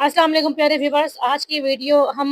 अस्सलाम वालेकुम प्यारे व्यूवर्स। आज की वीडियो हम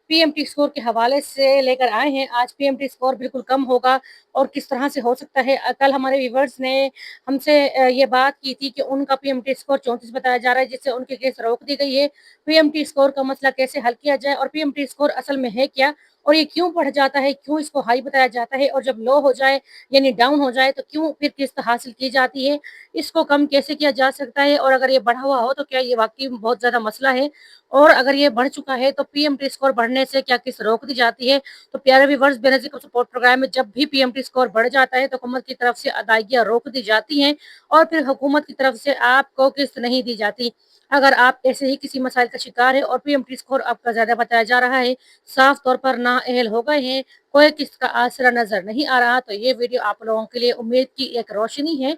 पीएमटी स्कोर के हवाले से लेकर आए हैं। आज पीएमटी स्कोर बिल्कुल कम होगा और किस तरह से हो सकता है। कल हमारे व्यूवर्स ने हमसे ये बात की थी कि उनका पीएमटी स्कोर 34 बताया जा रहा है, जिससे उनकी केस रोक दी गई है। पीएमटी स्कोर का मसला कैसे हल किया जाए और पीएमटी स्कोर असल में है क्या और ये क्यों बढ़ जाता है, क्यों इसको हाई बताया जाता है और जब लो हो जाए यानी डाउन हो जाए तो क्यों फिर किस्त हासिल की जाती है, इसको कम कैसे किया जा सकता है और अगर ये बढ़ा हुआ हो तो क्या ये वाकई में बहुत ज्यादा मसला है और अगर ये बढ़ चुका है तो पीएमटी स्कोर बढ़ने से क्या किस्त रोक दी जाती है। तो प्यारे व्यूअर्स, बेनजीर कप सपोर्ट प्रोग्राम में जब भी पीएमटी स्कोर बढ़ जाता है तो हुकूमत की तरफ से अदायगियां रोक दी जाती हैं और फिर हुकूमत की तरफ से आपको किस्त नहीं दी जाती। अगर आप ऐसे ही किसी मसाइल का शिकार है और पीएमटी स्कोर आपका ज्यादा बताया जा रहा है, साफ तौर पर नाअहल हो गए हैं, कोई किस्त का आसरा नजर नहीं आ रहा, तो ये वीडियो आप लोगों के लिए उम्मीद की एक रोशनी है।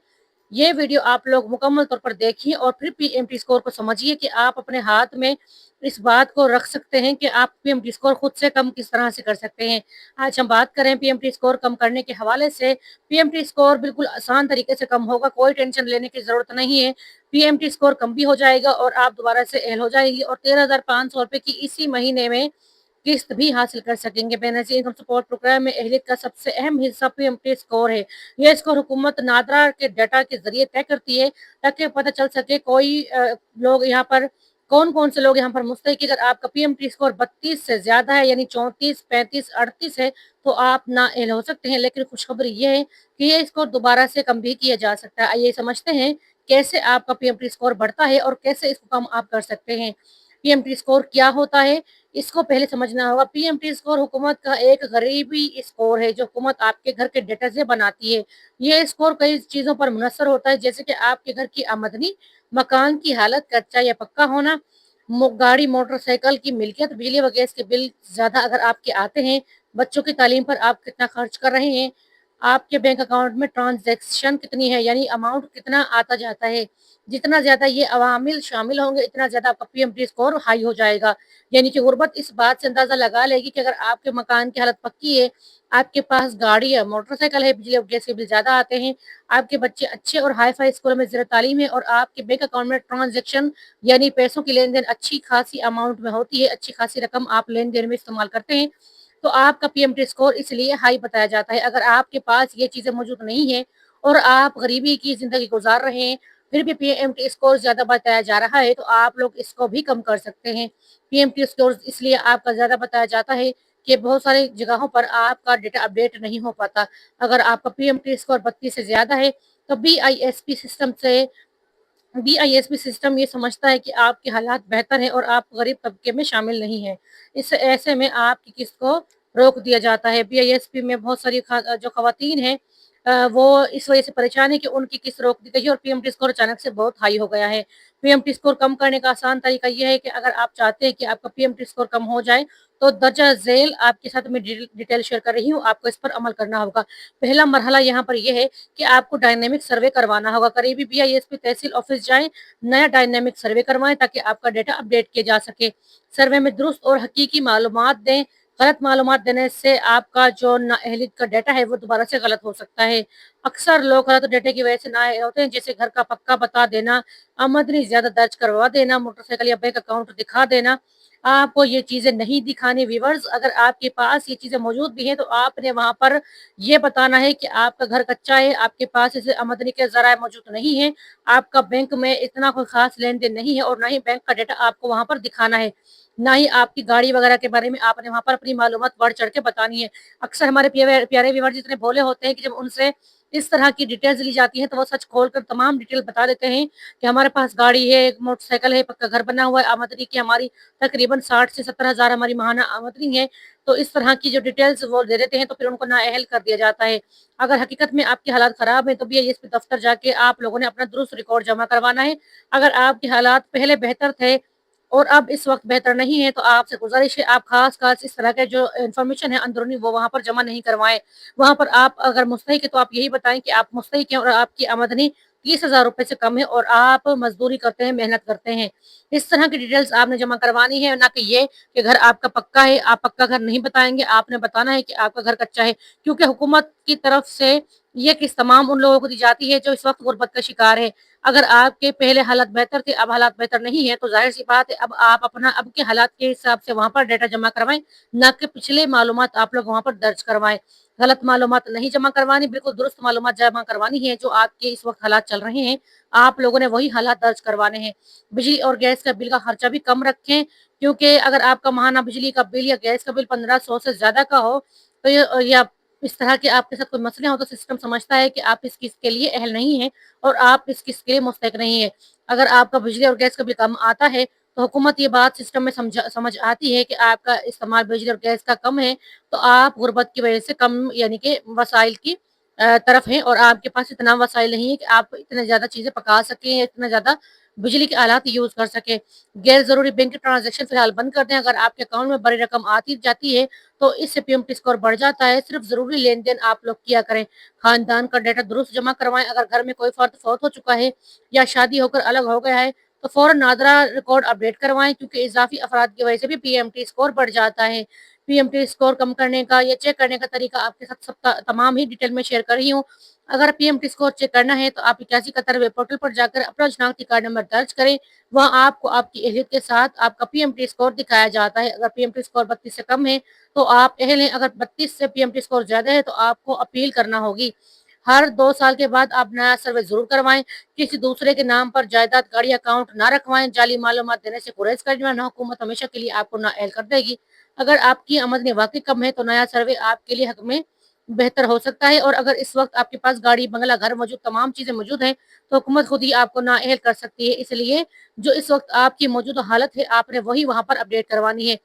ये वीडियो आप लोग मुकम्मल तौर पर देखिए और फिर पीएमटी स्कोर को समझिए कि आप अपने हाथ में इस बात को रख सकते हैं कि आप पीएमटी स्कोर खुद से कम किस तरह से कर सकते हैं। आज हम बात करें पीएमटी स्कोर कम करने के हवाले से। पीएमटी स्कोर बिल्कुल आसान तरीके से कम होगा, कोई टेंशन लेने की जरूरत नहीं है। पीएमटी स्कोर कम भी हो जाएगा और आप दोबारा से एल हो जाएगी और 13,500 रुपए की इसी महीने में किस्त भी हासिल कर सकेंगे। बेनजीर इनकम सपोर्ट प्रोग्राम में अहलियत का सबसे अहम हिस्सा पीएमटी स्कोर है। यह स्कोर हुकूमत नादरा के डाटा के जरिए तय करती है ताकि पता चल सके कोई लोग यहाँ पर कौन कौन से लोग यहाँ पर मुस्तहिक। अगर आपका पीएमटी स्कोर 32 से ज्यादा है यानी 34, 35, 38 है तो आप नाअहल हो सकते हैं, लेकिन खुशखबरी यह है कि ये स्कोर दोबारा से कम भी किया जा सकता है। आइए समझते हैं कैसे आपका पीएमटी स्कोर बढ़ता है और कैसे इसको कम आप कर सकते हैं। पीएमटी स्कोर क्या होता है, इसको पहले समझना होगा। पीएमटी स्कोर हुकूमत का एक गरीबी स्कोर है जो हुकूमत आपके घर के डेटा से बनाती है। ये स्कोर कई चीजों पर मुनसर होता है, जैसे कि आपके घर की आमदनी, मकान की हालत, कच्चा या पक्का होना, गाड़ी मोटरसाइकिल की मिल्कियत, बिजली व गैस के बिल ज्यादा अगर आपके आते हैं, बच्चों की तालीम पर आप कितना खर्च कर रहे हैं, आपके बैंक अकाउंट में ट्रांजैक्शन कितनी है यानी अमाउंट कितना आता जाता है। जितना ज्यादा ये अवामिल शामिल होंगे इतना ज्यादा आपका पीएमटी स्कोर हाई हो जाएगा। यानी कि गुर्बत इस बात से अंदाजा लगा लेगी कि अगर आपके मकान की हालत पक्की है, आपके पास गाड़ी या मोटरसाइकिल है, बिजली और गैस के बिल ज्यादा आते हैं, आपके बच्चे अच्छे और हाई फाई स्कूलों में जेर तालीम है और आपके बैंक अकाउंट में ट्रांजेक्शन यानी पैसों की लेन देन अच्छी खासी अमाउंट में होती है, अच्छी खासी रकम आप लेन देन में इस्तेमाल करते हैं, तो आपका पीएमटी स्कोर इसलिए हाई बताया जाता है। अगर आपके पास ये चीजें मौजूद नहीं है और आप गरीबी की जिंदगी गुजार रहे हैं फिर भी पीएमटी स्कोर ज्यादा बताया जा रहा है तो आप लोग इसको भी कम कर सकते हैं। पीएमटी स्कोर इसलिए आपका ज्यादा बताया जाता है कि बहुत सारी जगहों पर आपका डेटा अपडेट नहीं हो पाता। अगर आपका पीएमटी स्कोर 32 से ज्यादा है तो बीआईएसपी सिस्टम ये समझता है कि आपके हालात बेहतर हैं और आप गरीब तबके में शामिल नहीं हैं। इस ऐसे में आपकी किस्त को रोक दिया जाता है। बीआईएसपी में बहुत सारी जो खवातीन हैं वो इस वजह से परेशान है कि उनकी किस्त रोक दी गई है और पीएमटी स्कोर अचानक से बहुत हाई हो गया है। पीएमटी स्कोर कम करने का आसान तरीका यह है कि अगर आप चाहते हैं कि आपका पीएमटी स्कोर कम हो जाए तो दर्जा झेल आपके साथ में डिटेल शेयर कर रही हूँ, आपको इस पर अमल करना होगा। पहला मरहला यहाँ पर यह है कि आपको डायनेमिक सर्वे करवाना होगा। करीबी बीआईएसपी तहसील ऑफिस जाएं, नया डायनेमिक सर्वे करवाएं ताकि आपका डेटा अपडेट किया जा सके। सर्वे में दुरुस्त और हकीकी मालूमात दें। गलत मालूमात देने से आपका जो नाअहलियत का डेटा है वो दोबारा से गलत हो सकता है। अक्सर लोग गलत डेटे की वजह से नाअहल होते हैं, जैसे घर का पक्का बता देना, आमदनी ज्यादा दर्ज करवा देना, मोटरसाइकिल या बैंक अकाउंट दिखा देना। आपको ये चीजें नहीं दिखानी। व्यूवर्स, अगर आपके पास ये चीजें मौजूद भी हैं तो आपने वहां पर ये बताना है कि आपका घर कच्चा है, आपके पास इसे आमदनी के जराये मौजूद नहीं है, आपका बैंक में इतना कोई खास लेन देन नहीं है और ना ही बैंक का डेटा आपको वहां पर दिखाना है, ना ही आपकी गाड़ी वगैरह के बारे में आपने वहां पर अपनी मालूमात बढ़ चढ़ के बतानी है। अक्सर हमारे प्यारे प्यारे व्यूवर जितने भोले होते हैं कि जब उनसे इस तरह की डिटेल्स ली जाती है तो वो सच खोलकर तमाम डिटेल बता देते हैं कि हमारे पास गाड़ी है, एक मोटरसाइकिल है, पक्का घर बना हुआ है, आमदनी की हमारी तकरीबन 60 से 70 हजार हमारी माहाना आमदनी है। तो इस तरह की जो डिटेल्स वो दे देते हैं तो फिर उनको नाअहल कर दिया जाता है। अगर हकीकत में आपके हालात खराब है तो बीआईएसपी दफ्तर जाके आप लोगों ने अपना दुरुस्त रिकॉर्ड जमा करवाना है। अगर आपके हालात पहले बेहतर थे और अब इस वक्त बेहतर नहीं है तो आपसे गुजारिश है आप खास इस तरह के जो इन्फॉर्मेशन है अंदरूनी वो वहां पर जमा नहीं करवाएं। वहां पर आप अगर मुस्तहिक है तो आप यही बताएं कि आप मुस्तहिक हैं और आपकी आमदनी 30,000 रुपए से कम है और आप मजदूरी करते हैं, मेहनत करते हैं। इस तरह की डिटेल्स आपने जमा करवानी है, ना कि ये कि घर आपका पक्का है। आप पक्का घर नहीं बताएंगे, आपने बताना है कि आपका घर कच्चा है, क्योंकि हुकूमत की तरफ से یہ किस्त तमाम उन लोगों को दी जाती है जो इस वक्त गुर्बत का शिकार है। अगर आपके पहले हालात बेहतर थे, अब हालात बेहतर नहीं है, तो ज़ाहिर-सी बात है अब आप अपना अब के हालात के हिसाब से वहाँ पर डाटा जमा करवाएँ, ना कि पिछले मालूमात आप लोग वहाँ पर दर्ज करवाएँ। गलत मालूमात नहीं जमा करवानी, बिल्कुल दुरुस्त मालूमात जमा करवानी है जो आपके इस वक्त हालात चल रहे हैं, आप लोगों ने वही हालात दर्ज करवाने हैं। बिजली और गैस का बिल का खर्चा भी कम रखें, क्योंकि अगर आपका माहाना बिजली का बिल या गैस का बिल 1500 से ज़्यादा का हो, तो ये या इस तरह के आपके साथ कोई मसले हों तो सिस्टम समझता है कि आप इस किस्त के लिए अहल नहीं हैं और आप इस किस्त के लिए मुस्तहिक नहीं है। अगर आपका बिजली और गैस का बिल कम आता है, तो हुकूमत ये बात सिस्टम में समझ आती है कि आपका इस्तेमाल बिजली और गैस का कम है, तो आप गुर्बत की वजह से कम यानी कि वसाइल की तरफ हैं और आपके पास इतना वसाइल नहीं है कि आप इतने ज़्यादा चीज़ें पका सकें या इतना ज़्यादा बिजली के आलात यूज़ कर सकें। गैर ज़रूरी बैंक ट्रांज़ैक्शन फ़िलहाल बंद कर दें। अगर आपके अकाउंट में बड़ी रकम आती जाती है, तो इससे पीएमटी स्कोर बढ़ जाता है। सिर्फ ज़रूरी लेन-देन आप लोग किया करें। खानदान का डाटा दुरुस्त जमा करवाएँ। अगर घर में कोई फ़र्द फ़ौत हो चुका है या शादी होकर अलग हो गया है, तो फ़ौरन नादरा रिकॉर्ड अपडेट करवाएँ, क्योंकि इज़ाफ़ी अफ़राद की वजह से भी पीएमटी स्कोर बढ़ जाता है। पीएमटी स्कोर कम करने का या चेक करने का तरीका आपके साथ तमाम ही डिटेल में शेयर कर रही हूँ। अगर पीएमटी स्कोर चेक करना है, तो आप 81 कतर वेब पोर्टल पर जाकर अपना शनाख्ती कार्ड नंबर दर्ज करें। वहाँ आपको आपकी अहलियत के साथ आपका पीएमटी स्कोर दिखाया जाता है। अगर पीएमटी स्कोर 32 से कम है, तो आप अहल हैं। अगर 32 से पीएमटी स्कोर ज़्यादा है, तो आपको अपील करना होगी। हर 2 साल के बाद आप नया सर्वे ज़रूर करवाएँ। किसी दूसरे के नाम पर जायदाद, गाड़ी, अकाउंट ना रखवाएँ। जाली मालूमात देने से गुरेज़ करें, वरना हुकूमत हमेशा के लिए आपको नाअहल कर देगी। अगर आपकी आमदनी वाक़ई कम है, तो नया सर्वे आपके लिए हक़ में बेहतर हो सकता है और अगर इस वक़्त आपके पास गाड़ी, बंगला, घर मौजूद तमाम चीज़ें मौजूद हैं, तो हुकूमत खुद ही आपको नाअहल कर सकती है। इसलिए जो इस वक़्त आपकी मौजूदा हालत है, आपने वही वहाँ पर अपडेट करवानी है।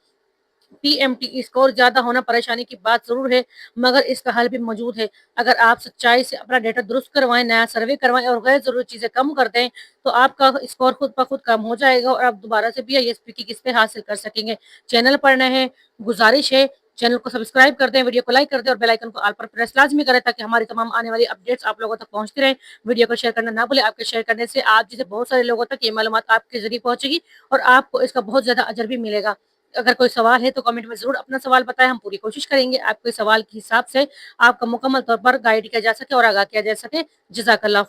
पीएमटी स्कोर ज़्यादा होना परेशानी की बात ज़रूर है, मगर इसका हल भी मौजूद है। अगर आप सच्चाई से अपना डाटा दुरुस्त करवाएँ, नया सर्वे करवाएँ और गैर ज़रूरी चीज़ें कम कर दें, तो आपका स्कोर खुद ब खुद कम हो जाएगा और आप दोबारा से बीआईएसपी की किस्तें हासिल कर सकेंगे। चैनल पर नए हैं, गुज़ारिश है, चैनल को सब्सक्राइब कर दें, वीडियो को लाइक कर दें और बेल आइकन को ऑल पर प्रेस लाज़मी करें, ताकि हमारी तमाम आने वाली अपडेट्स आप लोगों तक पहुँचती रहें। वीडियो को शेयर करना ना भूलें, आपके शेयर करने से आप जैसे बहुत सारे लोगों तक ये मालूमात आपके ज़रिए पहुँचेगी और आपको इसका बहुत ज़्यादा अजर भी मिलेगा। अगर कोई सवाल है तो कमेंट में ज़रूर अपना सवाल बताएँ, हम पूरी कोशिश करेंगे आपके सवाल के हिसाब से आपका मुकम्मल तौर पर गाइड किया जा सके और आगाह किया जा सके। जज़ाकल्लाह खैर।